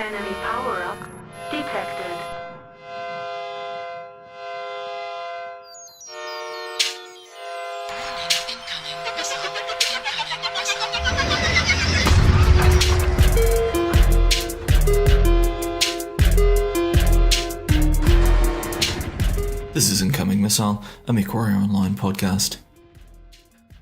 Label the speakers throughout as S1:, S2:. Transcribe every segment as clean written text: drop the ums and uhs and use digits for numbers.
S1: Enemy power-up detected.
S2: This is Incoming Missile, a MechWarrior Online podcast.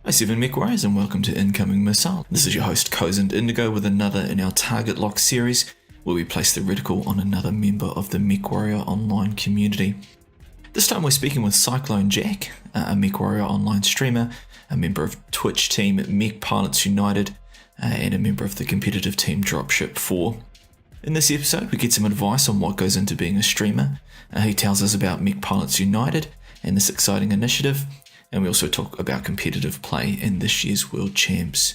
S2: Hi 7 MechWarriors and welcome to Incoming Missile. This is your host Cozened Indigo with another in our Target Lock series where we place the reticle on another member of the MechWarrior Online community. This time we're speaking with Cykl0neJack, a MechWarrior Online streamer, a member of Twitch team Mech Pilots United, and a member of the competitive team Dropship 4. In this episode we get some advice on what goes into being a streamer. He tells us about Mech Pilots United and this exciting initiative, and we also talk about competitive play in this year's World Champs.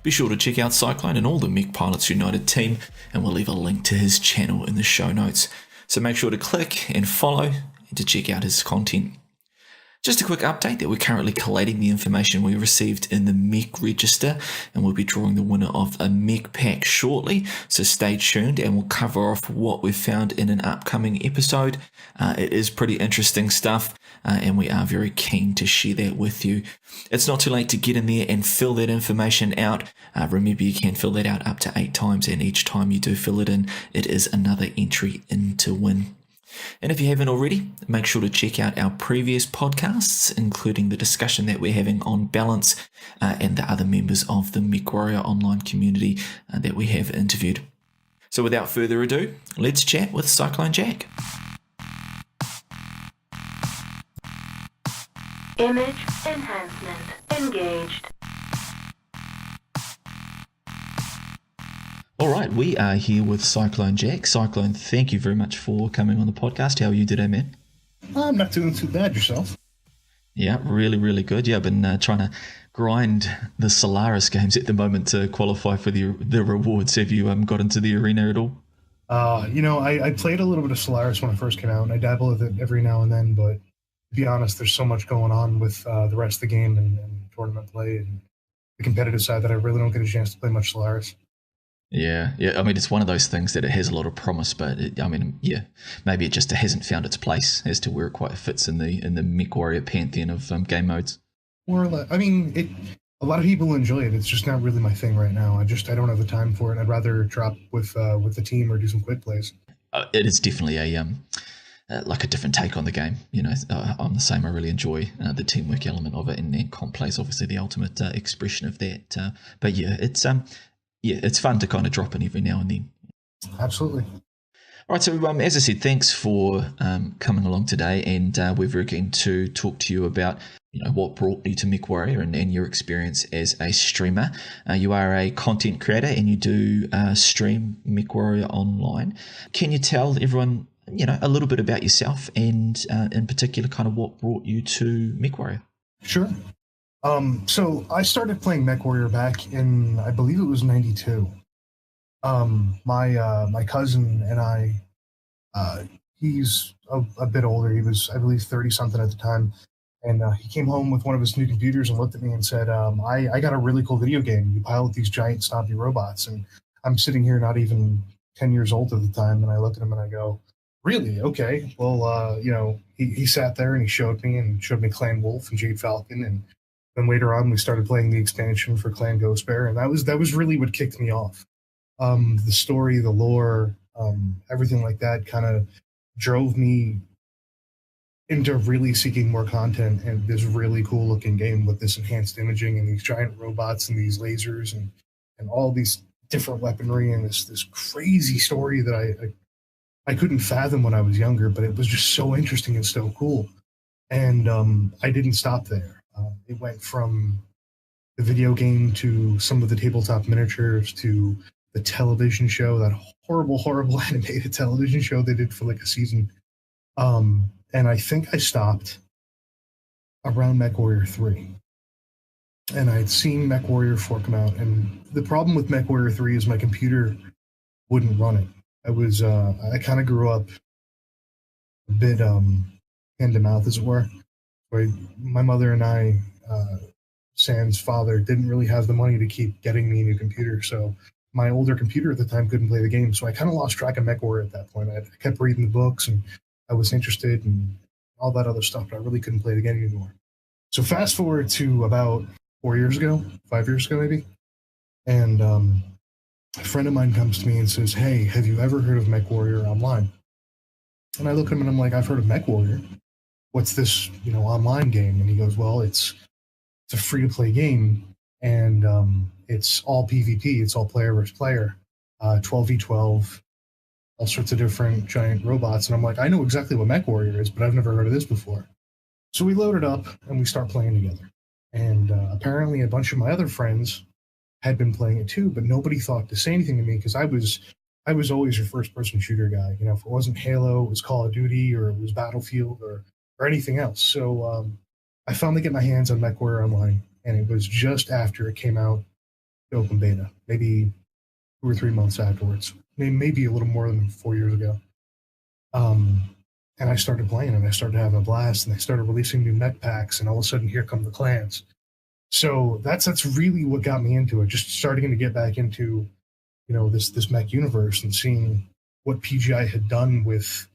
S2: Be sure to check out Cykl0ne and all the Mech Pilots United team, and we'll leave a link to his channel in the show notes. So make sure to click and follow and to check out his content. Just a quick update that we're currently collating the information we received in the Mech Register, and we'll be drawing the winner of a mechpack shortly, so stay tuned and we'll cover off what we've found in an upcoming episode. It is pretty interesting stuff, and we are very keen to share that with you. It's not too late to get in there and fill that information out. Remember, you can fill that out up to 8 times, and each time you do fill it in, it is another entry in to win. And if you haven't already, make sure to check out our previous podcasts, including the discussion that we're having on balance and the other members of the MechWarrior Online community that we have interviewed. So without further ado, let's chat with Cykl0neJack.
S1: Image enhancement engaged.
S2: All right, we are here with Cykl0neJack. Cykl0ne, thank you very much for coming on the podcast. How are you today, man?
S3: I'm not doing too bad. Yourself?
S2: Yeah, really, really good. Yeah, I've been trying to grind the Solaris games at the moment to qualify for the rewards. Have you got into the arena at all?
S3: I played a little bit of Solaris when I first came out, and I dabble with it every now and then, but to be honest, there's so much going on with the rest of the game and tournament play and the competitive side that I really don't get a chance to play much Solaris.
S2: Yeah. I mean, it's one of those things that it has a lot of promise, but maybe it just hasn't found its place as to where it quite fits in the MechWarrior pantheon of game modes.
S3: A lot of people enjoy it. It's just not really my thing right now. I don't have the time for it. I'd rather drop with the team or do some quick plays.
S2: It is definitely like a different take on the game. I'm the same. I really enjoy the teamwork element of it, and comp play is obviously the ultimate expression of that. But yeah, it's fun to kind of drop in every now and then.
S3: Absolutely.
S2: All right, so as I said, thanks for coming along today, and we're very keen to talk to you about what brought you to MechWarrior and your experience as a streamer. You are a content creator and you do stream MechWarrior Online. Can you tell everyone a little bit about yourself and in particular kind of what brought you to MechWarrior?
S3: Sure. So I started playing MechWarrior back in, I believe it was 92. My cousin and I, he's a bit older. He was, I believe, 30 something at the time. And he came home with one of his new computers and looked at me and said, I got a really cool video game. You pilot these giant stompy robots. And I'm sitting here not even 10 years old at the time. And I look at him and I go, really? Okay. Well, he sat there and he showed me Clan Wolf and Jade Falcon. And then later on, we started playing the expansion for Clan Ghost Bear. And that was really what kicked me off. The story, the lore, everything like that kind of drove me into really seeking more content and this really cool looking game with this enhanced imaging and these giant robots and these lasers and all these different weaponry and this crazy story that I couldn't fathom when I was younger, but it was just so interesting and so cool. And I didn't stop there. It went from the video game to some of the tabletop miniatures to the television show, that horrible animated television show they did for like a season. And I think I stopped around MechWarrior 3. And I'd seen MechWarrior 4 come out. And the problem with MechWarrior 3 is my computer wouldn't run it. I kind of grew up a bit hand to mouth, as it were. Where my mother and I, Sam's father, didn't really have the money to keep getting me a new computer. So my older computer at the time couldn't play the game, so I kind of lost track of MechWarrior at that point. I kept reading the books, and I was interested in all that other stuff, but I really couldn't play the game anymore. So fast forward to about 5 years ago maybe, and a friend of mine comes to me and says, "Hey, have you ever heard of MechWarrior Online?" And I look at him and I'm like, "I've heard of MechWarrior. What's this, online game?" And he goes, "Well, it's a free-to-play game, and it's all PvP. It's all player versus player, 12v12, all sorts of different giant robots." And I'm like, "I know exactly what MechWarrior is, but I've never heard of this before." So we load it up and we start playing together. And apparently a bunch of my other friends had been playing it too, but nobody thought to say anything to me because I was always your first-person shooter guy. If it wasn't Halo, it was Call of Duty, or it was Battlefield, or anything else. So I finally get my hands on MechWarrior Online, and it was just after it came out to open beta, maybe 2 or 3 months afterwards, maybe a little more than 4 years ago. And I started playing, and I started having a blast, and they started releasing new mech packs, and all of a sudden, here come the clans. So that's really what got me into it, just starting to get back into, this mech universe and seeing what PGI had done with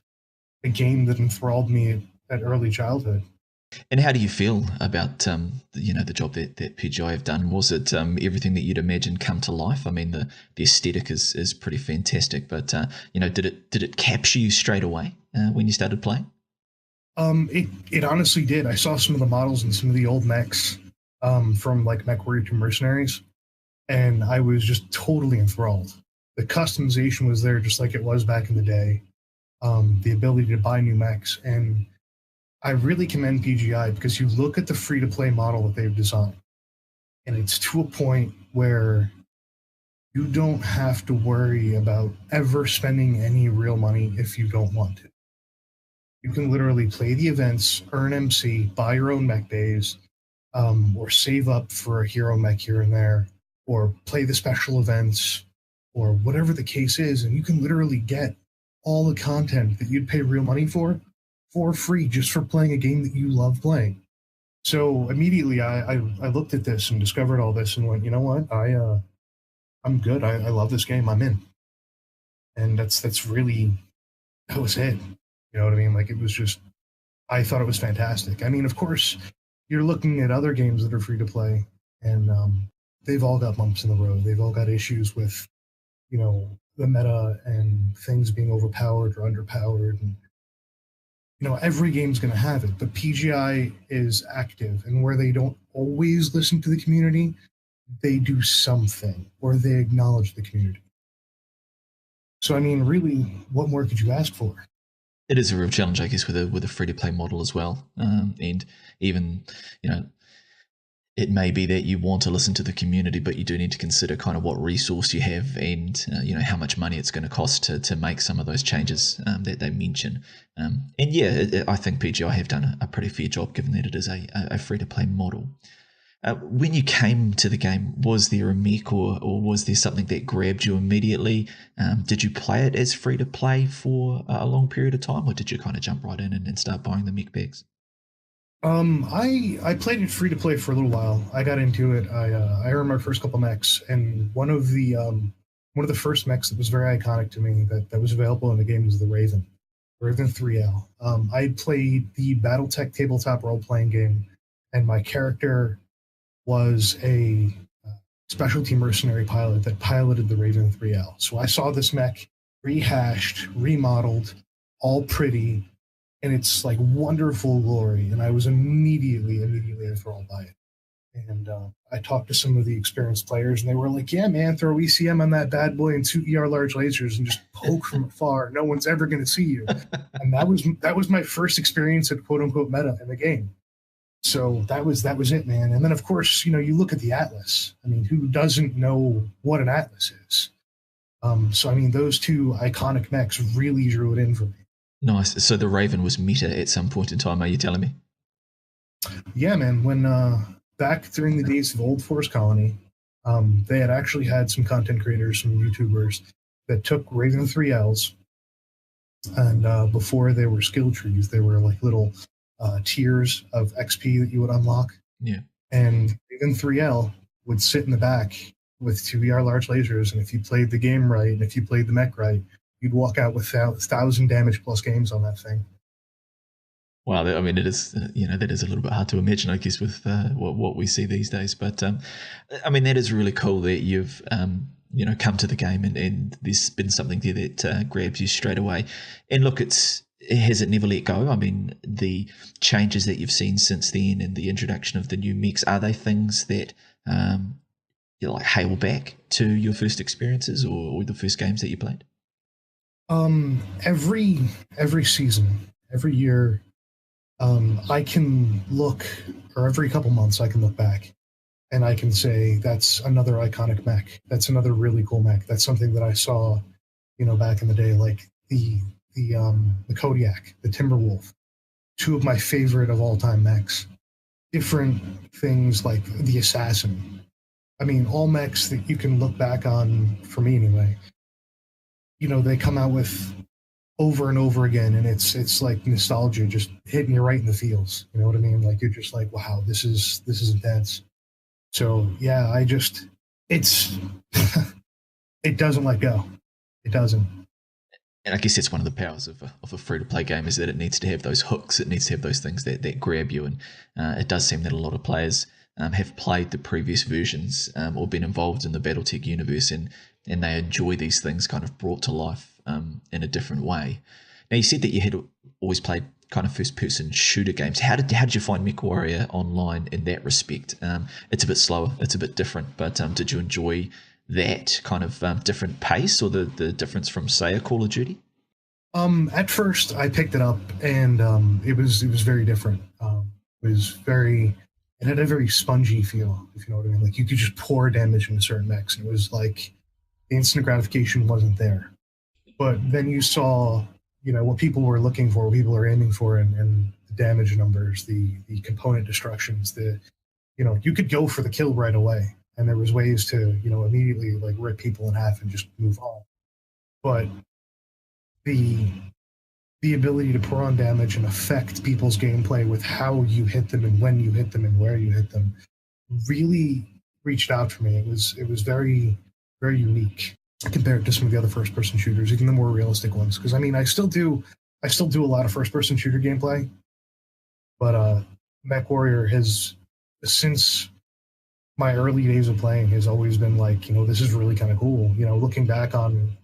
S3: a game that enthralled me at early childhood.
S2: And how do you feel about the job that PGI have done? Was it everything that you'd imagined come to life? I mean, the aesthetic is pretty fantastic, but did it capture you straight away when you started playing?
S3: It honestly did. I saw some of the models and some of the old mechs from like MechWarrior 2 Mercenaries, and I was just totally enthralled. The customization was there just like it was back in the day. The ability to buy new mechs, and I really commend PGI because you look at the free-to-play model that they've designed, and it's to a point where you don't have to worry about ever spending any real money if you don't want to. You can literally play the events, earn MC, buy your own mech days, or save up for a hero mech here and there, or play the special events, or whatever the case is, and you can literally get all the content that you'd pay real money for free just for playing a game that you love playing. So immediately I looked at this and discovered all this and went, you know what? I'm good. I love this game. I'm in. And that was it. You know what I mean? Like, it was just, I thought it was fantastic. I mean, of course, you're looking at other games that are free to play, and they've all got bumps in the road. They've all got issues with, the meta and things being overpowered or underpowered. And, every game's going to have it, but PGI is active, and where they don't always listen to the community, they do something, or they acknowledge the community. So, I mean, really, what more could you ask for?
S2: It is a real challenge, I guess, with a free-to-play model as well. And even, it may be that you want to listen to the community, but you do need to consider kind of what resource you have and, how much money it's going to cost to make some of those changes that they mention. I think PGI have done a pretty fair job, given that it is a free-to-play model. When you came to the game, was there a mech or was there something that grabbed you immediately? Did you play it as free-to-play for a long period of time, or did you kind of jump right in and start buying the mech packs?
S3: I played it free-to-play for a little while. I got into it. I earned my first couple mechs, and one of the first mechs that was very iconic to me that was available in the game was the Raven 3L. I played the BattleTech tabletop role-playing game, and my character was a specialty mercenary pilot that piloted the Raven 3L. So I saw this mech rehashed, remodeled, all pretty, and it's like wonderful glory, and I was immediately enthralled by it. And I talked to some of the experienced players, and they were like, "Yeah, man, throw ECM on that bad boy and 2 ER large lasers and just poke from afar. No one's ever going to see you." And that was my first experience at quote unquote meta in the game. So that was it, man. And then, of course, you look at the Atlas. I mean, who doesn't know what an Atlas is? So, I mean, those two iconic mechs really drew it in for me.
S2: Nice. So the Raven was meta at some point in time, are you telling me?
S3: Yeah, man. When back during the days of Old Force Colony, they had actually had some content creators, some YouTubers that took Raven 3Ls, and before they were skill trees, they were like little tiers of XP that you would unlock.
S2: Yeah.
S3: And Raven 3L would sit in the back with 2 large lasers, and if you played the game right, and if you played the mech right, you'd walk out with 1,000 damage plus games on that thing.
S2: Wow, I mean, it is, that is a little bit hard to imagine, I guess, with what we see these days. But I mean, that is really cool that you've come to the game and there's been something there that grabs you straight away. And look, has it never let go? I mean, the changes that you've seen since then and the introduction of the new mechs, are they things that you like hail back to your first experiences or the first games that you played?
S3: Every season, every year, I can look, or every couple months I can look back and I can say that's another iconic mech. That's another really cool mech. That's something that I saw, back in the day, like the Kodiak, the Timberwolf, two of my favorite of all time mechs. Different things like the Assassin. I mean, all mechs that you can look back on, for me anyway, they come out with over and over again, and it's like nostalgia just hitting you right in the feels. You know what I mean? Like, you're just like, wow, this is intense. So yeah, it's it doesn't let go. It doesn't.
S2: And I guess that's one of the powers of a free-to-play game, is that it needs to have those hooks. It needs to have those things that grab you. And it does seem that a lot of players have played the previous versions or been involved in the BattleTech universe, and they enjoy these things kind of brought to life in a different way. Now, you said that you had always played kind of first-person shooter games. How did you find MechWarrior Online in that respect? It's a bit slower, it's a bit different, but did you enjoy that kind of different pace, or the difference from, say, a Call of Duty?
S3: At first, I picked it up, and it was very different. It had a very spongy feel, if you know what I mean. Like, you could just pour damage into certain mechs, and it was like the instant gratification wasn't there. But then you saw, what people were looking for, what people are aiming for, and the damage numbers, the component destructions, you could go for the kill right away. And there was ways to, immediately like rip people in half and just move on. But the ability to pour on damage and affect people's gameplay with how you hit them and when you hit them and where you hit them really reached out for me. It was very, very unique compared to some of the other first-person shooters, even the more realistic ones. Because I mean, I still do a lot of first-person shooter gameplay, but MechWarrior has, since my early days of playing, has always been like, this is really kind of cool. Looking back on,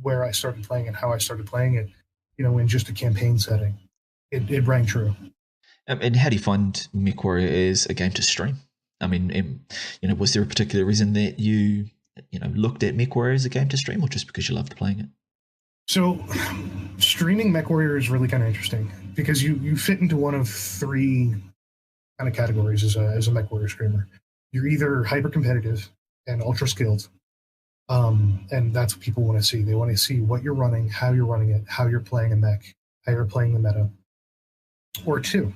S3: where I started playing and how I started playing it, in just a campaign setting, it rang true.
S2: And how do you find MechWarrior as a game to stream? I mean, was there a particular reason that you looked at MechWarrior as a game to stream, or just because you loved playing it?
S3: So, streaming MechWarrior is really kind of interesting because you fit into one of three kind of categories as a MechWarrior streamer. You're either hyper competitive and ultra skilled, and that's what people want to see. They want to see what you're running, how you're running it, how you're playing a mech, how you're playing the meta. Or two,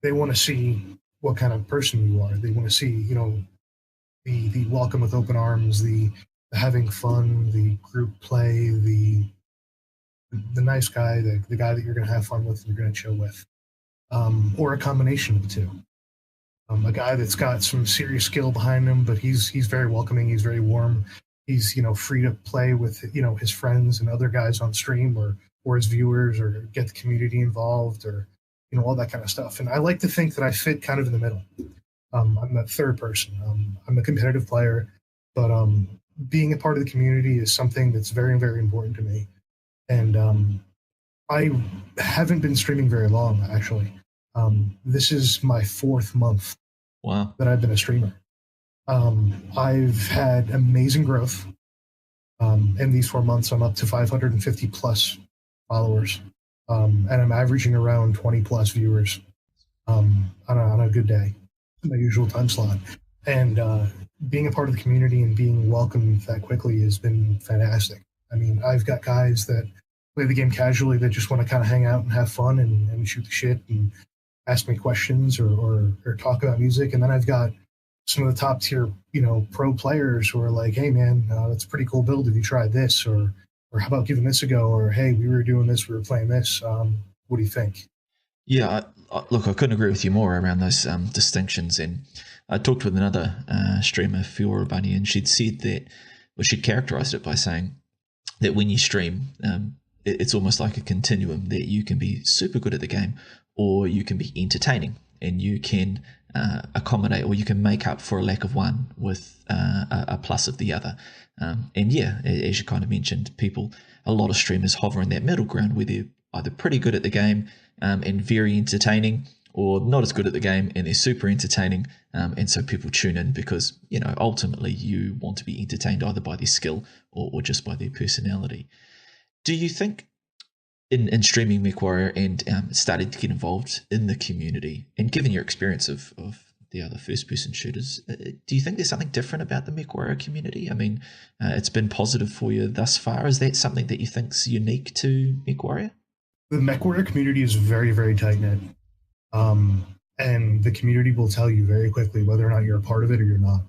S3: they want to see what kind of person you are. They want to see, the welcome with open arms, the having fun, the group play, the nice guy, the guy that you're going to have fun with and you're going to chill with, or a combination of the two. A guy that's got some serious skill behind him, but he's very welcoming. He's very warm. He's free to play with his friends and other guys on stream or his viewers, or get the community involved, or all that kind of stuff. And I like to think that I fit kind of in the middle. I'm that third person. I'm a competitive player, but being a part of the community is something that's very, very important to me. And I haven't been streaming very long, actually. This is my 4th month that I've been a streamer. I've had amazing growth. In these 4 months, I'm up to 550 plus followers, and I'm averaging around 20 plus viewers on a good day, my usual time slot. And being a part of the community and being welcomed that quickly has been fantastic. I mean, I've got guys that play the game casually that just want to kind of hang out and have fun and shoot the shit and ask me questions or talk about music. And then I've got some of the top tier, pro players who are like, hey man, that's a pretty cool build. Have you tried this? Or how about giving this a go? Or, hey, we were doing this, we were playing this. What do you think?
S2: Yeah, look, I couldn't agree with you more around those distinctions. And I talked with another streamer, Fiora Bunny, and she'd said that, well, she'd characterized it by saying that when you stream, it's almost like a continuum that you can be super good at the game or you can be entertaining and you can accommodate or you can make up for a lack of one with a plus of the other. And yeah, as you kind of mentioned, a lot of streamers hover in that middle ground where they're either pretty good at the game and very entertaining, or not as good at the game and they're super entertaining. And so people tune in because, ultimately you want to be entertained either by their skill or just by their personality. Do you think in streaming MechWarrior and starting to get involved in the community, and given your experience of the other first-person shooters, do you think there's something different about the MechWarrior community? I mean, it's been positive for you thus far. Is that something that you think's unique to MechWarrior?
S3: The MechWarrior community is very, very tight-knit. And the community will tell you very quickly whether or not you're a part of it or you're not.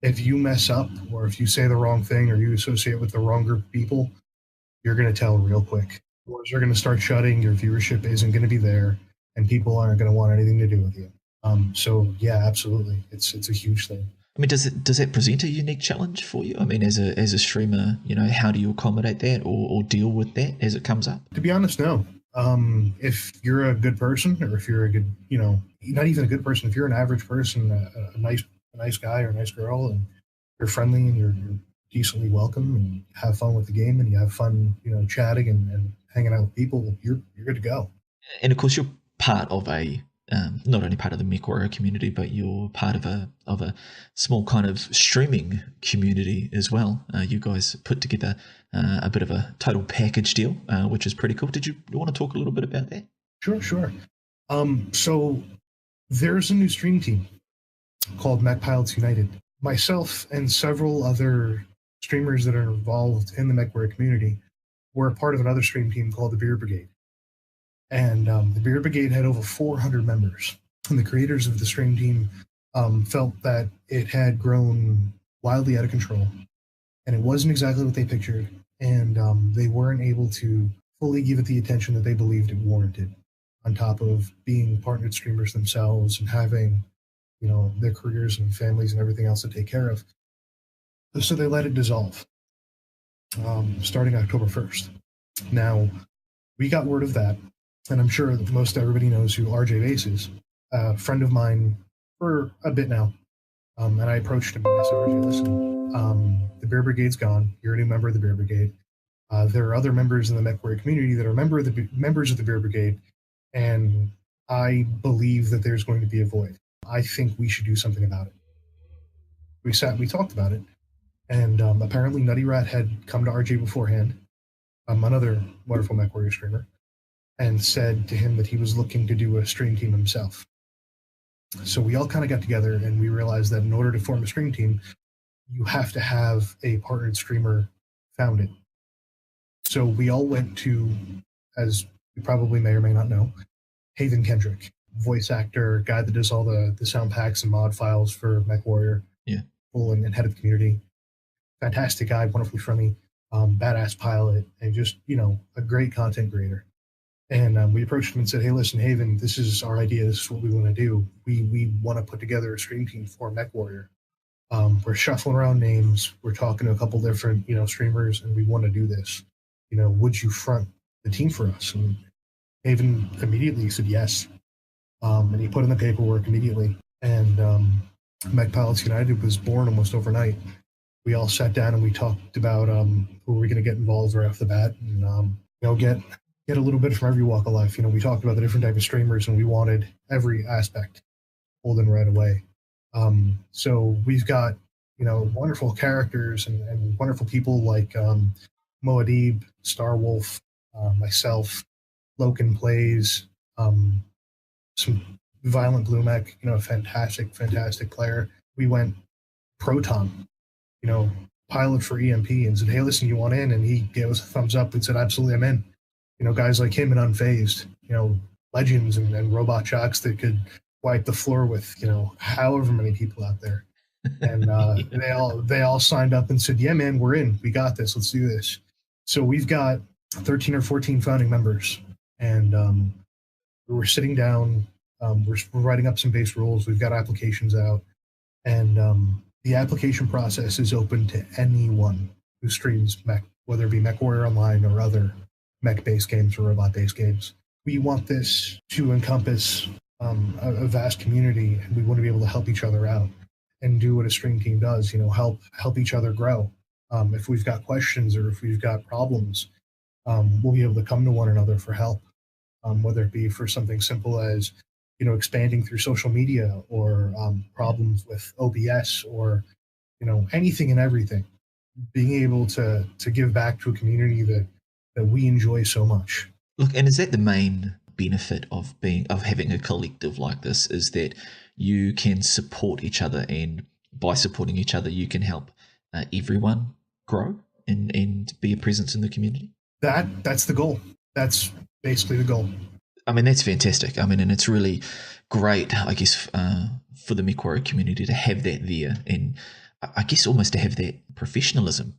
S3: If you mess up or if you say the wrong thing or you associate with the wrong group of people, you're going to tell real quick. Doors are going to start shutting, your viewership isn't going to be there, and people aren't going to want anything to do with you. So yeah, absolutely. It's a huge thing.
S2: I mean, does that present a unique challenge for you? I mean, as a streamer, how do you accommodate that or deal with that as it comes up?
S3: To be honest, no. If you're a good person, or if you're a good, not even a good person, if you're an average person, a nice guy or a nice girl, and you're friendly and you're decently welcome and you have fun with the game and you have fun, chatting and hanging out with people, you're good to go.
S2: And of course, you're part of not only part of the MechWarrior community, but you're part of a small kind of streaming community as well. You guys put together a bit of a total package deal, which is pretty cool. Did you want to talk a little bit about that?
S3: Sure. So there's a new stream team called Mech Pilots United. Myself and several other streamers that are involved in the MechWarrior community were a part of another stream team called the Beer Brigade. And the Beer Brigade had over 400 members. And the creators of the stream team felt that it had grown wildly out of control. And it wasn't exactly what they pictured. And they weren't able to fully give it the attention that they believed it warranted, on top of being partnered streamers themselves and having, their careers and families and everything else to take care of. So they let it dissolve, starting October 1st. Now, we got word of that, and I'm sure that most everybody knows who RJ Bass is, a friend of mine for a bit now. And I approached him and I said, RJ, listen, the Bear Brigade's gone. You're a new member of the Bear Brigade. There are other members in the MechWarrior community that are members of the Bear Brigade, and I believe that there's going to be a void. I think we should do something about it. We talked about it, and apparently Nutty Rat had come to RJ beforehand, another wonderful MechWarrior streamer, and said to him that he was looking to do a stream team himself. So we all kind of got together and we realized that in order to form a stream team, you have to have a partnered streamer founded. So we all went to, as you probably may or may not know, Haven Kendrick, voice actor, guy that does all the sound packs and mod files for MechWarrior.
S2: Yeah.
S3: Full and head of the community. Fantastic guy, wonderfully friendly, badass pilot, and just, a great content creator. And we approached him and said, hey, listen, Haven, this is our idea. This is what we want to do. We want to put together a stream team for MechWarrior. We're shuffling around names. We're talking to a couple different, streamers, and we want to do this. Would you front the team for us? And Haven immediately said yes. And he put in the paperwork immediately. And Mech Pilots United was born almost overnight. We all sat down and we talked about who were we going to get involved right off the bat, and get a little bit from every walk of life. We talked about the different type of streamers, and we wanted every aspect pulled in right away. So we've got wonderful characters and wonderful people like Moadib, Starwolf, myself, Loken Plays, some Violent Blue Mech, fantastic player. We went Proton, pilot for EMP, and said, hey, listen, you want in? And he gave us a thumbs up and said, absolutely, I'm in. Guys like him and Unfazed, legends and robot jocks that could wipe the floor with, however many people out there. And they all signed up and said, yeah, man, we're in. We got this. Let's do this. So we've got 13 or 14 founding members. And we're sitting down, we're writing up some base rules. We've got applications out, and the application process is open to anyone who streams mech, whether it be MechWarrior Online or other mech-based games or robot-based games. We want this to encompass a vast community, and we want to be able to help each other out and do what a stream team does. Help each other grow. If we've got questions or if we've got problems, we'll be able to come to one another for help, whether it be for something simple as expanding through social media, or problems with OBS, or anything and everything. Being able to give back to a community that we enjoy so much.
S2: Look, and is that the main benefit of having a collective like this, is that you can support each other, and by supporting each other you can help everyone grow and be a presence in the community?
S3: That's the goal. That's basically the goal.
S2: I mean, that's fantastic. I mean, and it's really great, I guess, for the MechWarrior community to have that there, and I guess almost to have that professionalism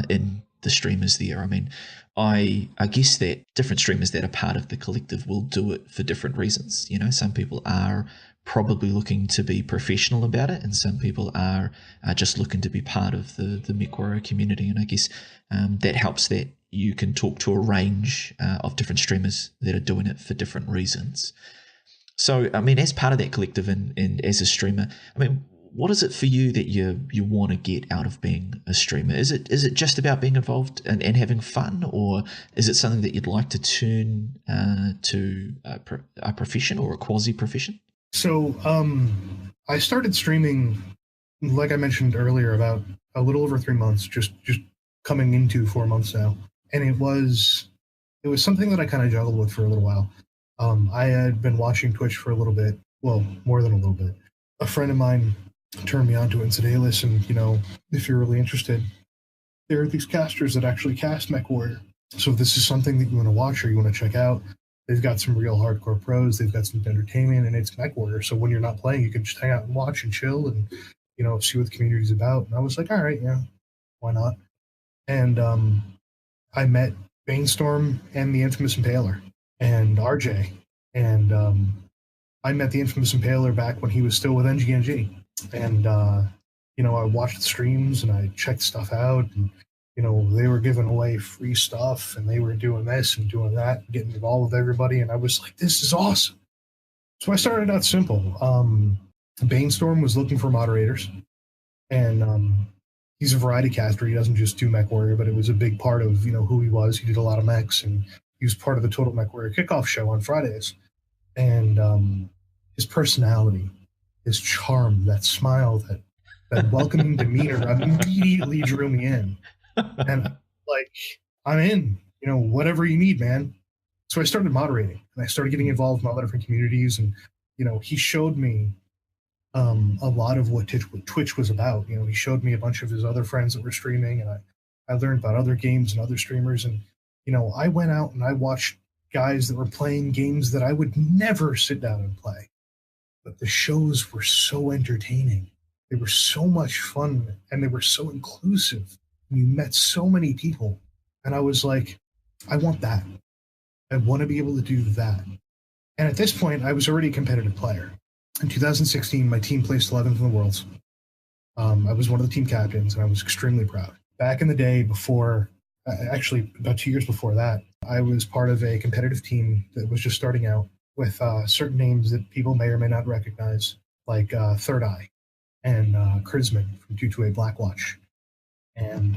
S2: in the streamers there. I mean, I guess that different streamers that are part of the collective will do it for different reasons. Some people are probably looking to be professional about it, and some people are just looking to be part of the MechWarrior community. And I guess that helps that you can talk to a range of different streamers that are doing it for different reasons. So, I mean, as part of that collective and as a streamer, I mean, what is it for you that you want to get out of being a streamer? Is it just about being involved and having fun, or is it something that you'd like to turn to a profession or a quasi-profession?
S3: So I started streaming, like I mentioned earlier, about a little over 3 months, just coming into 4 months now. And it was something that I kind of juggled with for a little while. I had been watching Twitch for a little bit, well, more than a little bit. A friend of mine turned me onto it and said, hey, listen, if you're really interested, there are these casters that actually cast MechWarrior. So if this is something that you want to watch or you want to check out, they've got some real hardcore pros, they've got some entertainment, and it's MechWarrior. So when you're not playing, you can just hang out and watch and chill and, see what the community's about. And I was like, all right, yeah, why not? And I met Bainstorm and the Infamous Impaler and RJ. And I met the Infamous Impaler back when he was still with NGNG. And, I watched the streams and I checked stuff out, and, they were giving away free stuff and they were doing this and doing that, and getting involved with everybody. And I was like, this is awesome. So I started out simple. Bainstorm was looking for moderators, and he's a variety caster. He doesn't just do MechWarrior, but it was a big part of, who he was. He did a lot of mechs, and he was part of the Total MechWarrior kickoff show on Fridays. And his personality, his charm, that smile, that welcoming demeanor immediately drew me in. And I'm in, whatever you need, man. So I started moderating, and I started getting involved in all the different communities. And, he showed me a lot of what Twitch was about. He showed me a bunch of his other friends that were streaming, and I learned about other games and other streamers. And, I went out and I watched guys that were playing games that I would never sit down and play. But the shows were so entertaining. They were so much fun, and they were so inclusive. You met so many people. And I was like, I want that. I want to be able to do that. And at this point, I was already a competitive player. In 2016, my team placed 11th in the Worlds. I was one of the team captains, and I was extremely proud. Back in the day before, actually about 2 years before that, I was part of a competitive team that was just starting out with certain names that people may or may not recognize, like Third Eye and Chrisman from 228 Blackwatch, and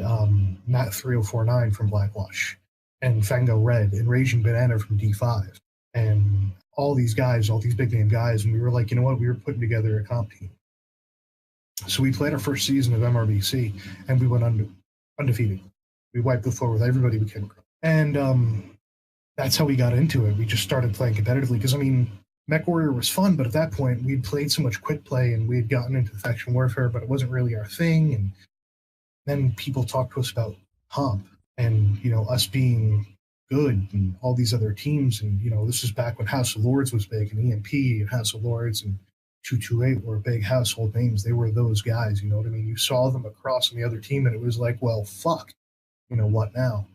S3: Matt 3049 from Blackwatch, and Fango Red and Raging Banana from D5, and all these guys, all these big name guys. And we were like, you know what? We were putting together a comp team. So we played our first season of MRBC, and we went undefeated. We wiped the floor with everybody we came across. And that's how we got into it. We just started playing competitively because, MechWarrior was fun, but at that point, we'd played so much quick play and we had gotten into faction warfare, but it wasn't really our thing. And then people talked to us about comp and, us being good and all these other teams. And, this was back when House of Lords was big, and EMP and House of Lords and 228 were big household names. They were those guys, you know what I mean? You saw them across on the other team, and it was like, well, fuck, what now?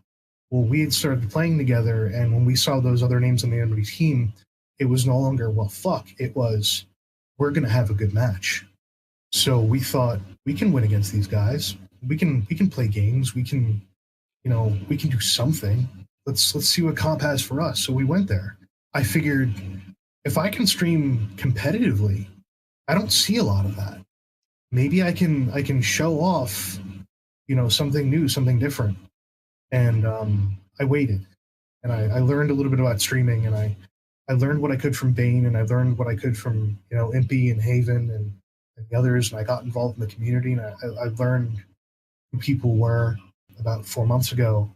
S3: Well, we had started playing together, and when we saw those other names on the enemy team, it was no longer, well, fuck. It was, we're going to have a good match. So we thought we can win against these guys. We can play games. We can do something. Let's see what comp has for us. So we went there. I figured if I can stream competitively, I don't see a lot of that. Maybe I can show off, something new, something different. And I waited, and I learned a little bit about streaming, and I learned what I could from Bane, and I learned what I could from Impy and Haven and the others, and I got involved in the community, and I learned who people were. About 4 months ago,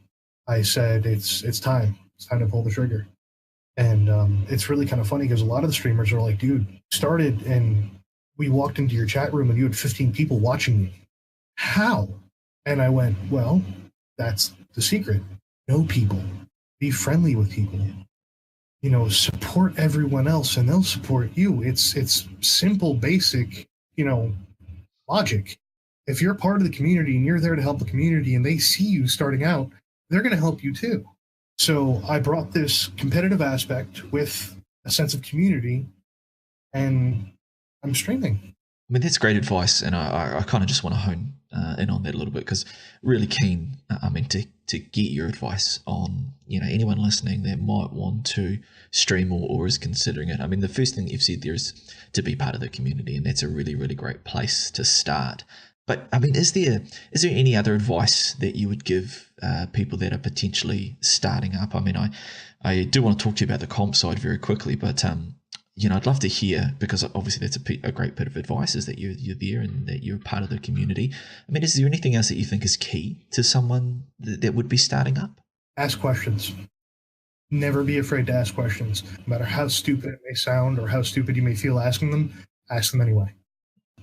S3: I said it's time to pull the trigger. And it's really kind of funny because a lot of the streamers are like, dude, started and we walked into your chat room and you had 15 people watching me. How? And I went, well, that's the secret. Know people. Be friendly with people. Support everyone else and they'll support you. It's simple, basic, logic. If you're part of the community and you're there to help the community and they see you starting out, they're going to help you too. So I brought this competitive aspect with a sense of community, and I'm streaming.
S2: I mean, that's great advice, and I kind of just want to hone in on that a little bit because really keen, to get your advice on, anyone listening that might want to stream or is considering it. I mean, the first thing you've said there is to be part of the community, and that's a really, really great place to start. But I mean, is there any other advice that you would give people that are potentially starting up? I mean, I do want to talk to you about the comp side very quickly, but I'd love to hear, because obviously that's a great bit of advice, is that you're there and that you're part of the community. I mean, is there anything else that you think is key to someone that would be starting up?
S3: Ask questions. Never be afraid to ask questions. No matter how stupid it may sound or how stupid you may feel asking them, ask them anyway.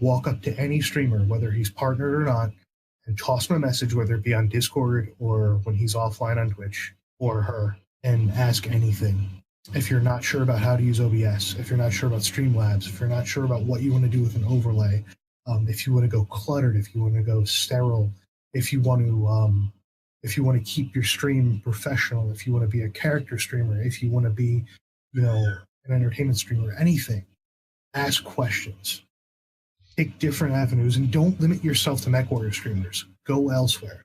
S3: Walk up to any streamer, whether he's partnered or not, and toss him a message, whether it be on Discord or when he's offline on Twitch, or her, and ask anything. If you're not sure about how to use OBS, if you're not sure about Streamlabs, if you're not sure about what you want to do with an overlay, if you want to go cluttered, if you want to go sterile, if you want to keep your stream professional, if you want to be a character streamer, if you want to be, an entertainment streamer, anything, ask questions. Take different avenues and don't limit yourself to MechWarrior streamers. Go elsewhere.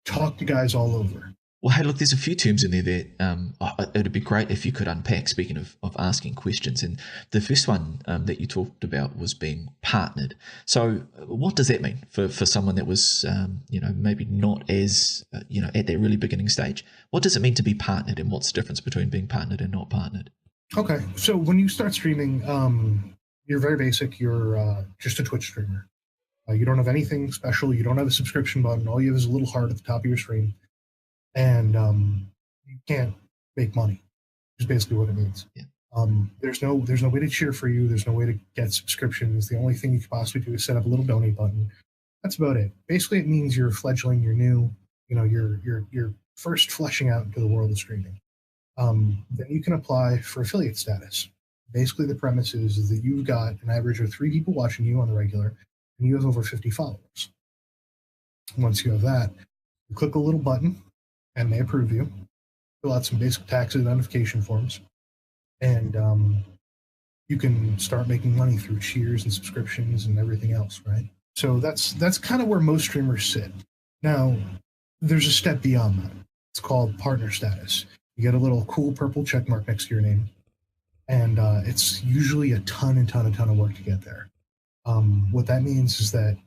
S3: Talk to guys all over.
S2: Well, hey, look, there's a few terms in there that it would be great if you could unpack, speaking of asking questions. And the first one that you talked about was being partnered. So what does that mean for someone that was, maybe not as, at that really beginning stage? What does it mean to be partnered, and what's the difference between being partnered and not partnered?
S3: Okay, so when you start streaming, you're very basic. You're just a Twitch streamer. You don't have anything special. You don't have a subscription button. All you have is a little heart at the top of your screen. And you can't make money. Is basically what it means.
S2: Yeah.
S3: There's no way to cheer for you. There's no way to get subscriptions. The only thing you could possibly do is set up a little donate button. That's about it. Basically, it means you're fledgling. You're new. You're first fleshing out into the world of streaming. Then you can apply for affiliate status. Basically, the premise is that you've got an average of 3 people watching you on the regular, and you have over 50 followers. Once you have that, you click a little button, and they approve you, fill out some basic tax identification forms, and you can start making money through cheers and subscriptions and everything else, right? So that's kind of where most streamers sit. Now, there's a step beyond that. It's called partner status. You get a little cool purple check mark next to your name, and it's usually a ton of work to get there. What that means is that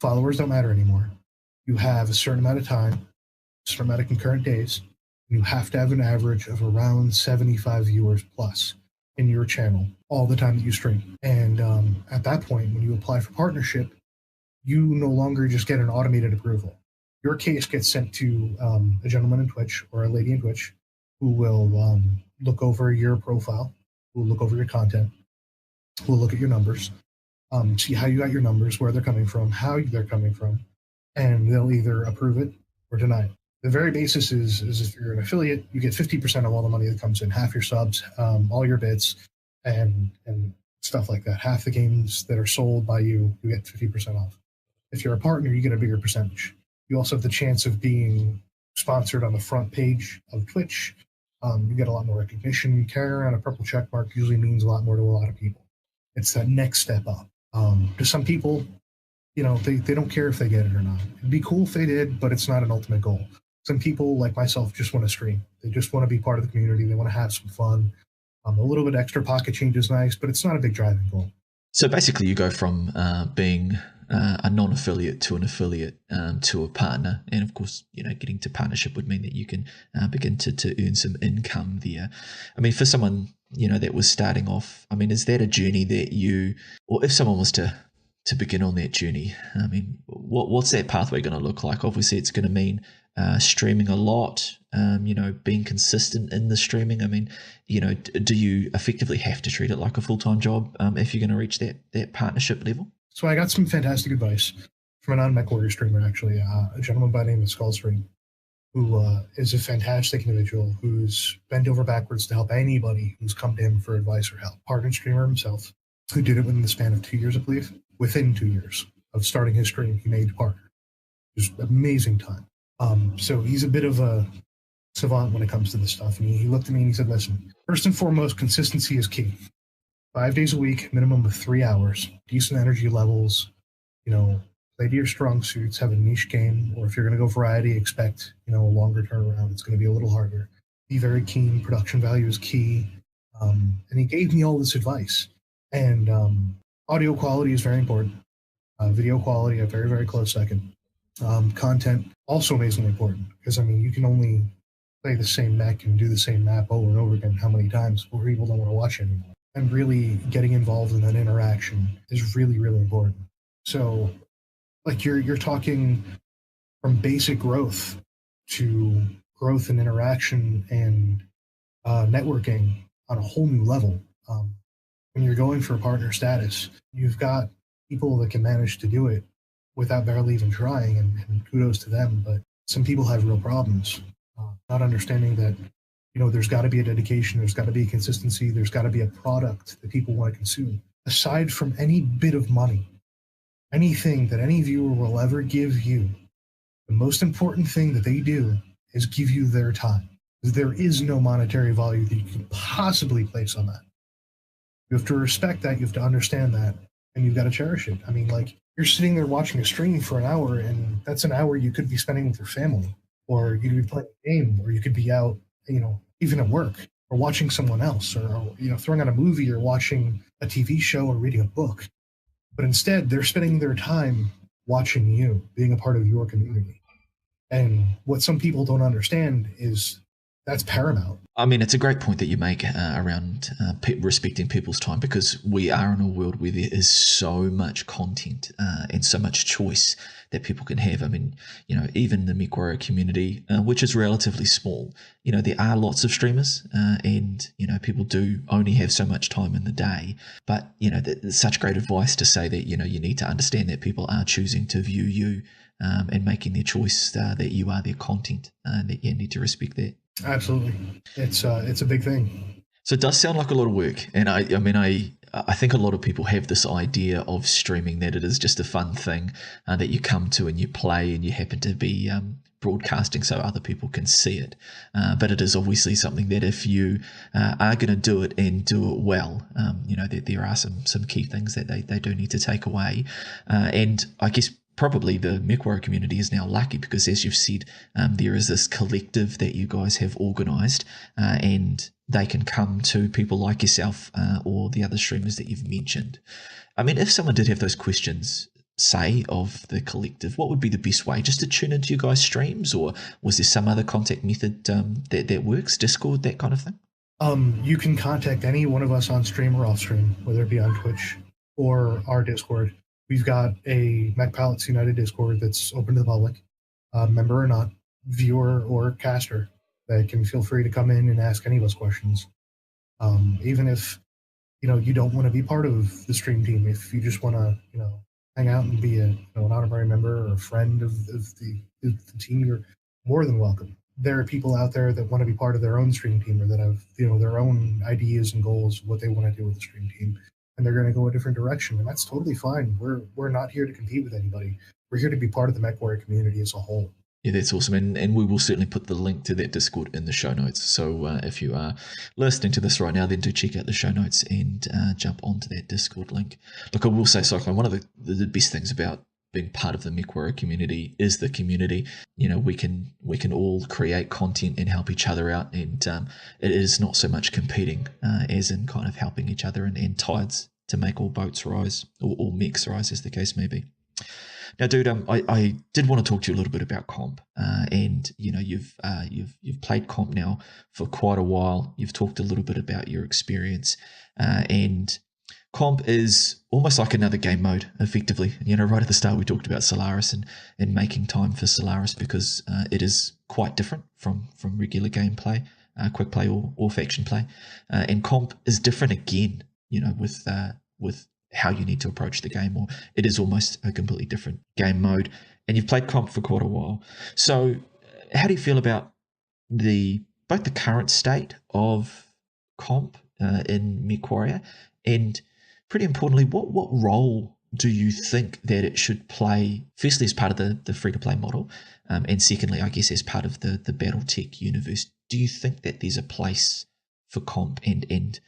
S3: followers don't matter anymore. You have a certain amount of time, certain amount of concurrent days. You have to have an average of around 75 viewers plus in your channel all the time that you stream. And at that point, when you apply for partnership, you no longer just get an automated approval. Your case gets sent to a gentleman in Twitch or a lady in Twitch who will look over your profile, who will look over your content, who will look at your numbers, see how you got your numbers, where they're coming from, how they're coming from, and they'll either approve it or deny it. The very basis is if you're an affiliate, you get 50% of all the money that comes in, half your subs, all your bits, and stuff like that. Half the games that are sold by you, you get 50% off. If you're a partner, you get a bigger percentage. You also have the chance of being sponsored on the front page of Twitch. You get a lot more recognition. Carrying around a purple check mark usually means a lot more to a lot of people. It's that next step up. To some people, they don't care if they get it or not. It'd be cool if they did, but it's not an ultimate goal. Some people, like myself, just want to stream. They just want to be part of the community. They want to have some fun. A little bit extra pocket change is nice, but it's not a big driving goal.
S2: So basically, you go from being a non-affiliate to an affiliate to a partner, and of course, getting to partnership would mean that you can begin to earn some income there. I mean, for someone that was starting off, I mean, is that a journey that you, or if someone was to begin on that journey, I mean, what's that pathway going to look like? Obviously, it's going to mean streaming a lot, being consistent in the streaming. I mean, do you effectively have to treat it like a full-time job if you're going to reach that partnership level?
S3: So I got some fantastic advice from a non-Mech Warrior streamer, actually, a gentleman by the name of Cykl0ne, who is a fantastic individual who's bent over backwards to help anybody who's come to him for advice or help. Partner streamer himself, who did it within the span of 2 years, I believe. Within 2 years of starting his stream, he made partner. Just amazing time. So he's a bit of a savant when it comes to this stuff. And he looked at me and he said, listen, first and foremost, consistency is key. 5 days a week, minimum of 3 hours, decent energy levels, play to your strong suits, have a niche game, or if you're going to go variety, expect, a longer turnaround. It's going to be a little harder. Be very keen. Production value is key. And he gave me all this advice. And audio quality is very important. Video quality, a very, very close second. Content, also amazingly important. Because, I mean, you can only play the same mech and do the same map over and over again how many times before people don't want to watch it anymore. And really getting involved in that interaction is really, really important. So, like, you're talking from basic growth to growth and interaction and networking on a whole new level. When you're going for partner status, you've got people that can manage to do it without barely even trying, and kudos to them. But some people have real problems, not understanding that, there's got to be a dedication, there's got to be a consistency, there's got to be a product that people want to consume. Aside from any bit of money, anything that any viewer will ever give you, the most important thing that they do is give you their time. There is no monetary value that you can possibly place on that. You have to respect that, you have to understand that, and you've got to cherish it. I mean, like, you're sitting there watching a stream for an hour, and that's an hour you could be spending with your family, or you could be playing a game, or you could be out, even at work, or watching someone else, or, throwing on a movie, or watching a TV show, or reading a book. But instead, they're spending their time watching you, being a part of your community. And what some people don't understand is that's paramount.
S2: I mean, it's a great point that you make around respecting people's time, because we are in a world where there is so much content and so much choice that people can have. I mean, even the Mech Warrior community, which is relatively small, there are lots of streamers and, people do only have so much time in the day. But, there's such great advice to say that, you need to understand that people are choosing to view you and making their choice that you are their content, and that you need to respect that.
S3: Absolutely. It's a big thing.
S2: So it does sound like a lot of work. And I think a lot of people have this idea of streaming, that it is just a fun thing that you come to and you play and you happen to be broadcasting so other people can see it. But it is obviously something that if you are going to do it and do it well, there are some key things that they do need to take away. And I guess probably the Mech Warrior community is now lucky, because, as you've said, there is this collective that you guys have organised, and they can come to people like yourself or the other streamers that you've mentioned. I mean, if someone did have those questions, say, of the collective, what would be the best way? Just to tune into you guys' streams, or was there some other contact method that works? Discord, that kind of thing?
S3: You can contact any one of us on stream or off stream, whether it be on Twitch or our Discord. We've got a Mech Pilots United Discord that's open to the public, member or not, viewer or caster, that can feel free to come in and ask any of us questions. Even if, you don't want to be part of the stream team, if you just want to, hang out and be an honorary member or a friend of the team, you're more than welcome. There are people out there that want to be part of their own stream team, or that have, their own ideas and goals, what they want to do with the stream team. And they're going to go a different direction, and that's totally fine. We're not here to compete with anybody. We're here to be part of the Mech Warrior community as a whole.
S2: Yeah, that's awesome. And we will certainly put the link to that Discord in the show notes. So if you are listening to this right now, then do check out the show notes and jump onto that Discord link. Look, I will say, Cykl0ne, one of the best things about being part of the MechWarrior community is the community. You know, we can all create content and help each other out, and it is not so much competing as in kind of helping each other and tides to make all boats rise, or all mechs rise, as the case may be. Now, dude, I did want to talk to you a little bit about comp, and you know, you've played comp now for quite a while. You've talked a little bit about your experience, and comp is almost like another game mode, effectively. You know, right at the start we talked about Solaris and making time for Solaris because it is quite different from regular gameplay, quick play or faction play, and comp is different again. You know, with how you need to approach the game, or it is almost a completely different game mode. And you've played comp for quite a while. So how do you feel about both the current state of comp in MechWarrior, and pretty importantly, what role do you think that it should play, firstly as part of the free-to-play model, and secondly, I guess, as part of the BattleTech universe? Do you think that there's a place for comp and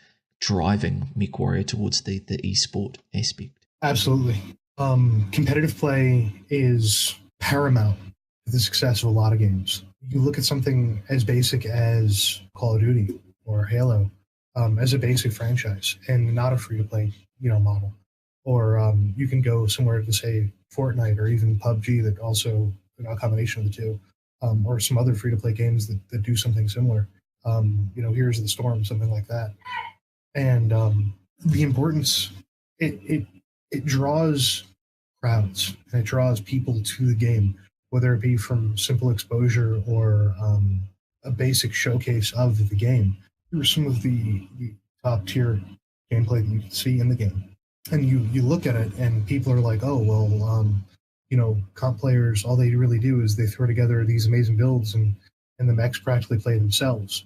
S2: driving MechWarrior towards the esport aspect?
S3: Absolutely. Competitive play is paramount to the success of a lot of games. You look at something as basic as Call of Duty or Halo, as a basic franchise and not a free-to-play, model. Or you can go somewhere to say Fortnite or even PUBG, that also a combination of the two, or some other free-to-play games that do something similar. Here's the Storm, something like that. And the importance, it draws crowds and it draws people to the game, whether it be from simple exposure or a basic showcase of the game. Here are some of the top tier gameplay that you can see in the game. And you look at it and people are like, oh, well, comp players, all they really do is they throw together these amazing builds and the mechs practically play themselves.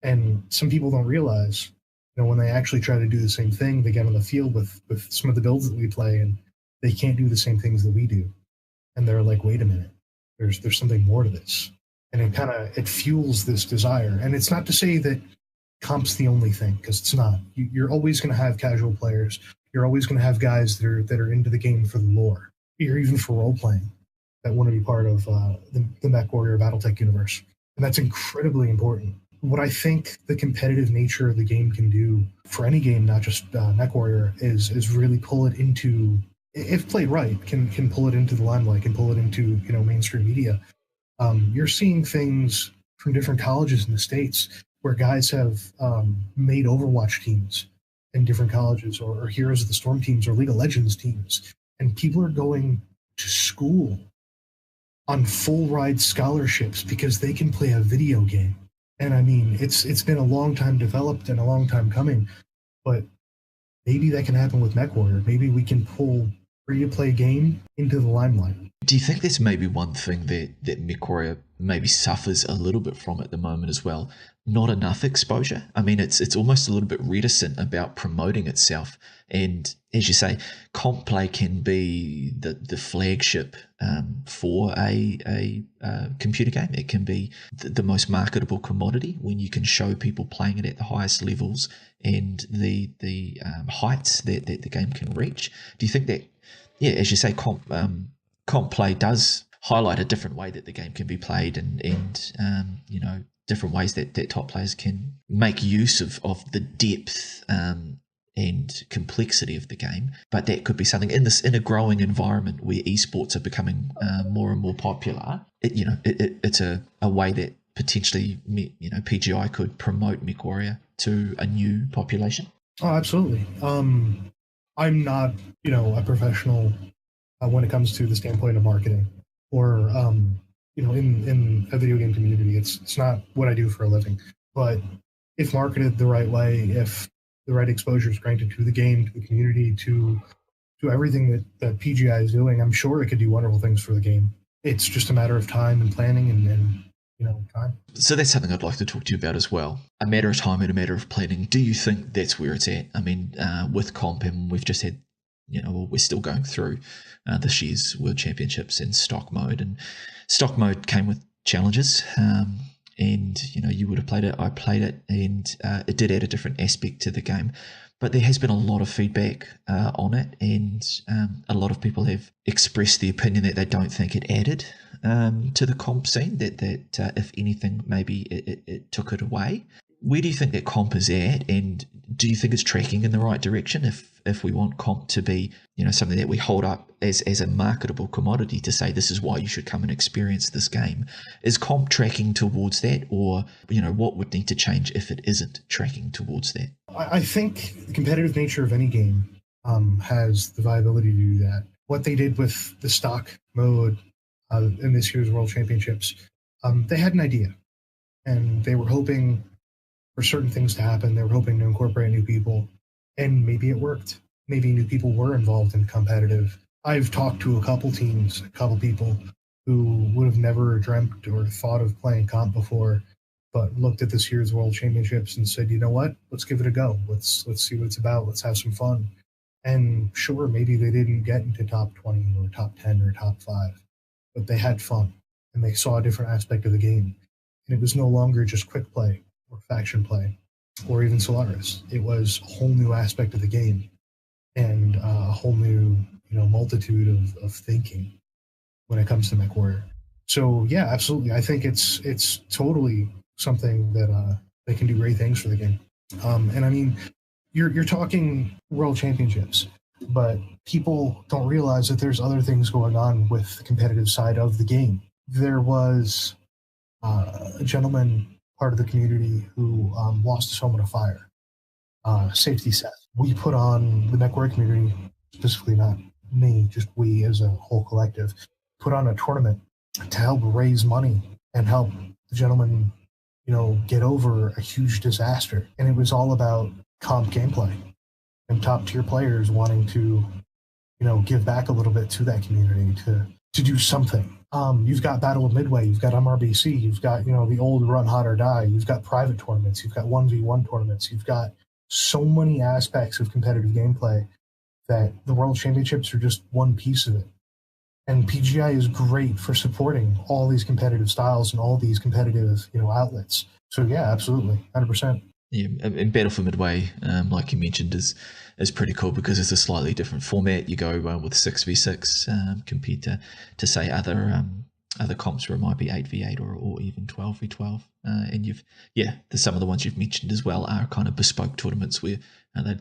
S3: And some people don't realize, when they actually try to do the same thing, they get on the field with some of the builds that we play, and they can't do the same things that we do. And they're like, wait a minute, there's something more to this. And it fuels this desire. And it's not to say that comp's the only thing, because it's not. You're always going to have casual players. You're always going to have guys that are into the game for the lore, or even for role playing, that want to be part of the MechWarrior BattleTech universe. And that's incredibly important. What I think the competitive nature of the game can do for any game, not just MechWarrior, is really pull it into, if played right, can pull it into the limelight, can pull it into mainstream media. You're seeing things from different colleges in the States where guys have made Overwatch teams in different colleges, or Heroes of the Storm teams, or League of Legends teams, and people are going to school on full ride scholarships because they can play a video game. And I mean, it's been a long time developed and a long time coming, but maybe that can happen with MechWarrior. Maybe we can pull free-to-play game into the limelight.
S2: Do you think that's maybe one thing that MechWarrior maybe suffers a little bit from at the moment as well? Not enough exposure. I mean, it's almost a little bit reticent about promoting itself. And as you say, comp play can be the flagship for a computer game. It can be the most marketable commodity when you can show people playing it at the highest levels and the heights that the game can reach. Do you think that, yeah, as you say, comp play does highlight a different way that the game can be played, and different ways that top players can make use of the depth and complexity of the game? But that could be something in a growing environment where esports are becoming more and more popular. It's a way that potentially PGI could promote MechWarrior to a new population.
S3: Oh, absolutely. I'm not a professional when it comes to the standpoint of marketing, or in a video game community. It's not what I do for a living. But if marketed the right way, if the right exposure is granted to the game, to the community, to everything that PGI is doing, I'm sure it could do wonderful things for the game. It's just a matter of time and planning and time.
S2: So that's something I'd like to talk to you about as well. A matter of time and a matter of planning. Do you think that's where it's at? I mean, with comp, and we've just had well, we're still going through this year's World Championships in stock mode, and stock mode came with challenges. And you would have played it, I played it, and it did add a different aspect to the game. But there has been a lot of feedback on it, and a lot of people have expressed the opinion that they don't think it added to the comp scene, that if anything, maybe it took it away. Where do you think that comp is at, and do you think it's tracking in the right direction if we want comp to be something that we hold up as a marketable commodity to say this is why you should come and experience this game? Is comp tracking towards that, or what would need to change if it isn't tracking towards that?
S3: I think the competitive nature of any game has the viability to do that. What they did with the stock mode in this year's World Championships, they had an idea, and they were hoping for certain things to happen. They were hoping to incorporate new people, and maybe it worked. Maybe new people were involved in competitive. I've talked to a couple teams, a couple people who would have never dreamt or thought of playing comp before, but looked at this year's World Championships and said, you know what, let's give it a go. Let's see what it's about. Let's have some fun. And sure, maybe they didn't get into top 20 or top 10 or top 5, but they had fun, and they saw a different aspect of the game. And it was no longer just quick play or faction play, or even Solaris. It was a whole new aspect of the game, and a whole new, multitude of thinking when it comes to MechWarrior. So yeah, absolutely. I think it's totally something that can do great things for the game. And I mean, you're talking World Championships, but people don't realize that there's other things going on with the competitive side of the game. There was a gentleman, part of the community, who lost his home in a fire. Safety Seth. We put on, the MechWarrior community, specifically not me, just we as a whole collective, put on a tournament to help raise money and help the gentleman, get over a huge disaster. And it was all about comp gameplay and top tier players wanting to, give back a little bit to that community to do something. You've got Battle of Midway, you've got MRBC, you've got, the old Run Hot or Die, you've got private tournaments, you've got 1v1 tournaments, you've got so many aspects of competitive gameplay that the World Championships are just one piece of it. And PGI is great for supporting all these competitive styles and all these competitive, outlets. So yeah, absolutely, 100%.
S2: Yeah, and Battle for Midway, like you mentioned, is pretty cool because it's a slightly different format. You go with 6v6 compared to say other comps where it might be 8v8 or even 12v12. And some of the ones you've mentioned as well are kind of bespoke tournaments where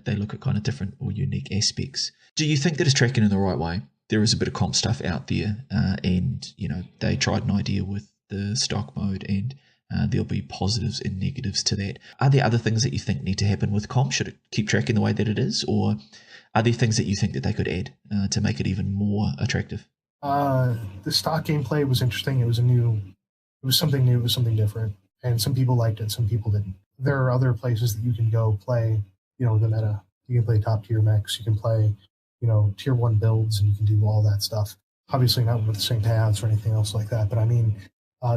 S2: they look at kind of different or unique aspects. Do you think that it's tracking in the right way? There is a bit of comp stuff out there, and they tried an idea with the stock mode, and there'll be positives and negatives to that. Are there other things that you think need to happen with comp? Should it keep tracking the way that it is, or are there things that you think that they could add to make it even more attractive?
S3: The stock gameplay was interesting. It was something new, it was something different, and some people liked it, some people didn't. There are other places that you can go play, the meta. You can play top tier mechs, you can play, tier 1 builds, and you can do all that stuff. Obviously not with the same payouts or anything else like that, but I mean,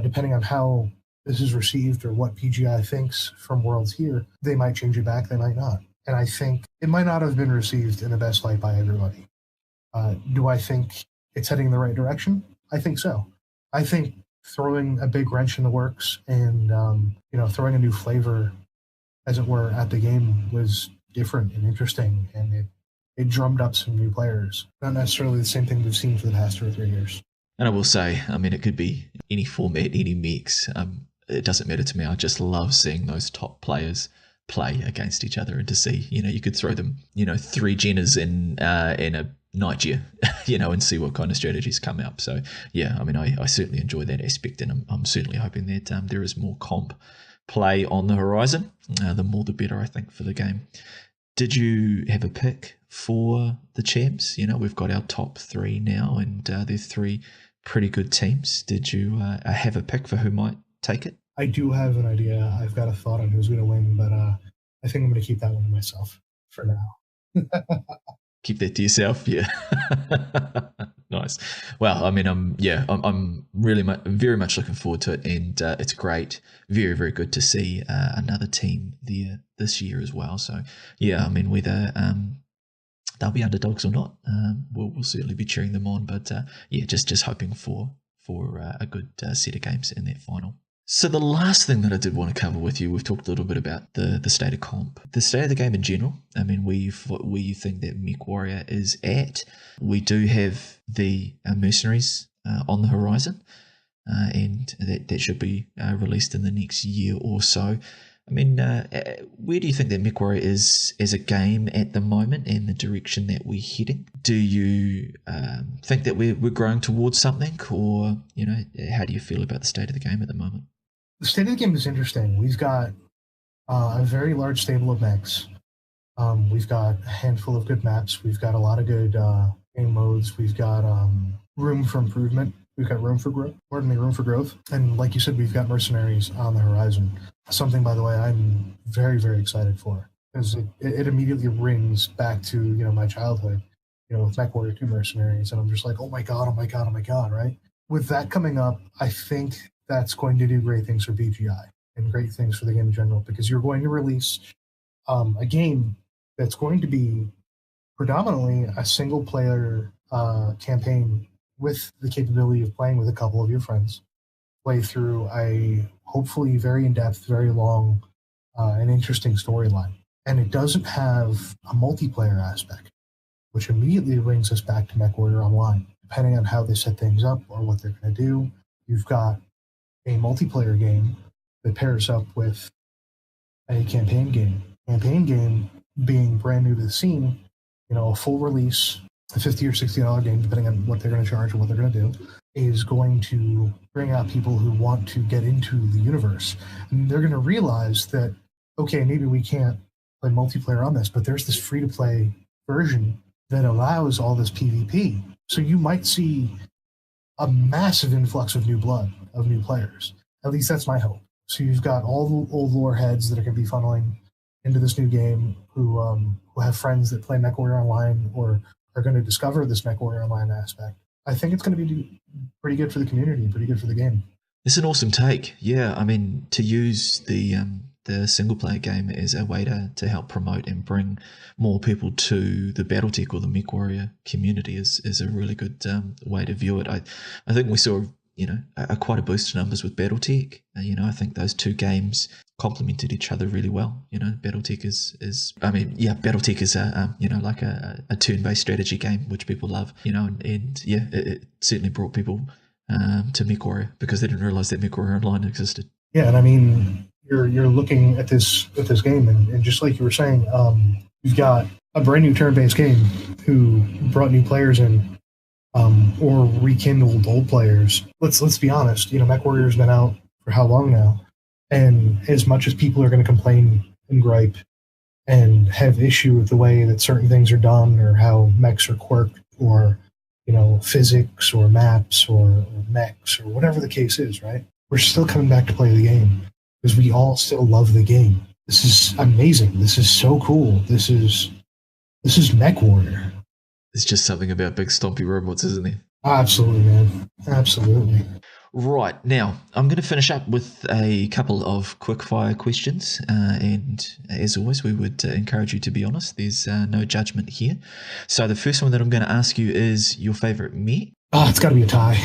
S3: depending on how this is received or what PGI thinks from Worlds here, they might change it back, they might not. And I think it might not have been received in the best light by everybody. Do I think it's heading in the right direction? I think so. I think throwing a big wrench in the works and, throwing a new flavor, as it were, at the game was different and interesting, and it drummed up some new players. Not necessarily the same thing we've seen for the past 2 or 3 years. And
S2: I will say, I mean, it could be any format, any mix. It doesn't matter to me. I just love seeing those top players play against each other, and to see, you could throw them, 3 Jenners in a night year, and see what kind of strategies come up. So yeah, I mean, I certainly enjoy that aspect, and I'm certainly hoping that there is more comp play on the horizon. The more the better, I think, for the game. Did you have a pick for the champs? We've got our top 3 now, and they're 3 pretty good teams. Did you have a pick for who might take it?
S3: I do have an idea. I've got a thought on who's going to win, but I think I'm going to keep that one to myself for now.
S2: Keep that to yourself, yeah. Nice. Well, I mean, I'm really very much looking forward to it, and it's great, very, very good to see another team there this year as well. So yeah, I mean, whether they'll be underdogs or not. We'll certainly be cheering them on. But just hoping for a good set of games in that final. So the last thing that I did want to cover with you, we've talked a little bit about the state of comp, the state of the game in general. I mean, where you think that MechWarrior is at. We do have the mercenaries on the horizon, and that should be released in the next year or so. I mean, where do you think that MechWarrior is as a game at the moment and the direction that we're heading? Do you think that we're growing towards something, or how do you feel about the state of the game at the moment?
S3: The state of the game is interesting. We've got a very large stable of mechs. We've got a handful of good maps. We've got a lot of good game modes. We've got room for improvement. We've got room for growth. And like you said, we've got mercenaries on the horizon. Something, by the way, I'm very, very excited for, because it immediately rings back to my childhood, with MechWarrior 2 mercenaries, and I'm just like, oh my god, right? With that coming up, I think that's going to do great things for BGI and great things for the game in general, because you're going to release a game that's going to be predominantly a single-player campaign with the capability of playing with a couple of your friends, play through a hopefully very in-depth, very long, and interesting storyline. And it doesn't have a multiplayer aspect, which immediately brings us back to MechWarrior Online. Depending on how they set things up or what they're going to do, you've got a multiplayer game that pairs up with a campaign game. Campaign game being brand new to the scene, a full release, a $50 or $60 game, depending on what they're going to charge or what they're going to do, is going to bring out people who want to get into the universe. And they're going to realize that, okay, maybe we can't play multiplayer on this, but there's this free-to-play version that allows all this PvP. So you might see a massive influx of new blood, of new players. At least that's my hope. So you've got all the old lore heads that are going to be funneling into this new game who have friends that play MechWarrior Online or are going to discover this MechWarrior Online aspect. I think it's going to be pretty good for the community, pretty good for the game.
S2: It's an awesome take. Yeah, I mean, to use the single-player game as a way to help promote and bring more people to the BattleTech or the MechWarrior community is a really good way to view it. I think we saw quite a boost in numbers with BattleTech. I think those two games complemented each other really well. BattleTech BattleTech is like a turn-based strategy game which people love. It certainly brought people to MechWarrior because they didn't realize that MechWarrior Online existed.
S3: Yeah, and I mean, you're looking at this game, and just like you were saying, you've got a brand new turn-based game who brought new players in, or rekindled old players. Let's be honest. MechWarrior's been out for how long now? And as much as people are going to complain and gripe and have issue with the way that certain things are done, or how mechs are quirked, or physics or maps or mechs or whatever the case is, right? We're still coming back to play the game because we all still love the game. This is amazing. This is so cool. This is MechWarrior.
S2: There's just something about big stompy robots, isn't there?
S3: Absolutely, man. Absolutely.
S2: Right, now I'm going to finish up with a couple of quick-fire questions, and as always, we would encourage you to be honest. There's no judgment here. So the first one that I'm going to ask you is your favourite mech?
S3: It's got to be a tie.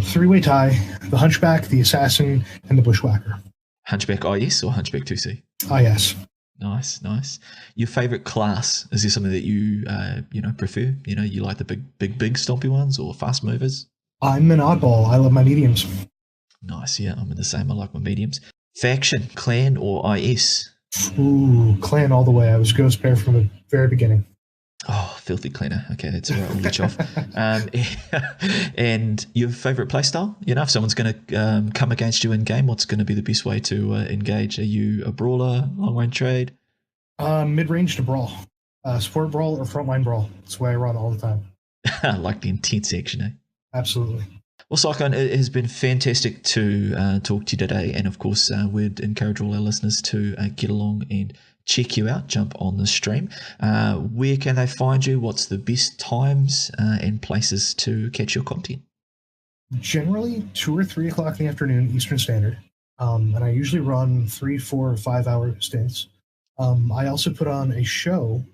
S3: Three-way tie: the Hunchback, the Assassin, and the Bushwhacker. Hunchback
S2: IS or Hunchback 2C?
S3: IS.
S2: Nice. Your favourite class? Is there something that you prefer? You like the big stompy ones or fast movers?
S3: I'm an oddball. I love my mediums.
S2: Nice, yeah, I'm in the same. I like my mediums. Faction, clan, or IS?
S3: Ooh, clan all the way. I was Ghost Bear from the very beginning.
S2: Oh, filthy cleaner. Okay, that's all right. We'll let you off. And your favourite playstyle? If someone's going to come against you in game, what's going to be the best way to engage? Are you a brawler, long range trade?
S3: Mid-range to brawl. Support brawl or frontline brawl. That's the way I run all the time.
S2: I like the intense action, eh?
S3: Absolutely.
S2: Well, Cykl0ne, it has been fantastic to talk to you today. And of course, we'd encourage all our listeners to get along and check you out, jump on the stream. Where can they find you? What's the best times and places to catch your content?
S3: Generally 2 or 3 o'clock in the afternoon, Eastern Standard. And I usually run 3, 4, or 5 hour stints. I also put on a show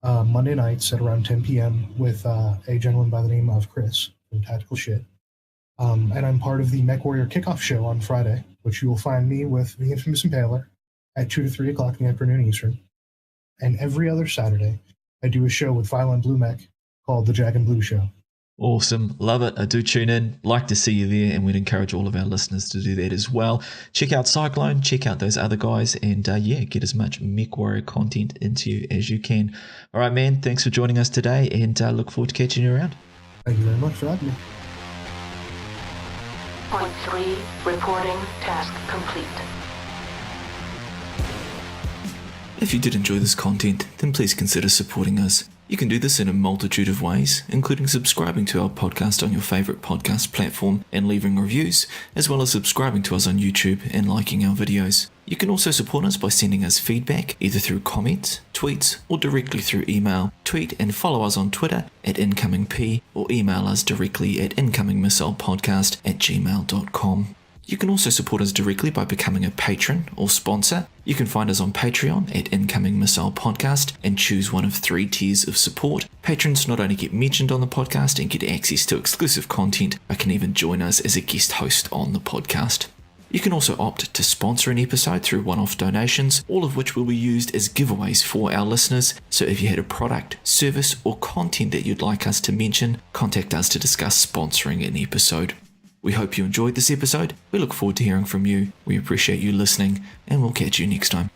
S3: Monday nights at around 10 p.m. with a gentleman by the name of Chris from Tactical Shit. And I'm part of the Mech Warrior Kickoff Show on Friday, which you will find me with the infamous Impaler at 2 to 3 o'clock in the afternoon Eastern. And every other Saturday, I do a show with Violent Blue Mech called The Jack and Blue Show.
S2: Awesome. Love it. I do tune in. Like to see you there, and we'd encourage all of our listeners to do that as well. Check out Cykl0ne, check out those other guys, and get as much Mech Warrior content into you as you can. All right, man. Thanks for joining us today, and look forward to catching you around.
S3: Thank you very much for having me.
S1: Point 3, reporting task complete.
S2: If you did enjoy this content, then please consider supporting us. You can do this in a multitude of ways, including subscribing to our podcast on your favourite podcast platform and leaving reviews, as well as subscribing to us on YouTube and liking our videos. You can also support us by sending us feedback either through comments, tweets, or directly through email. Tweet and follow us on Twitter at incomingp, or email us directly at incomingmissilepodcast@gmail.com. You can also support us directly by becoming a patron or sponsor. You can find us on Patreon at Incoming Missile Podcast and choose one of 3 tiers of support. Patrons not only get mentioned on the podcast and get access to exclusive content, but can even join us as a guest host on the podcast. You can also opt to sponsor an episode through one-off donations, all of which will be used as giveaways for our listeners. So if you had a product, service, or content that you'd like us to mention, contact us to discuss sponsoring an episode. We hope you enjoyed this episode. We look forward to hearing from you. We appreciate you listening, and we'll catch you next time.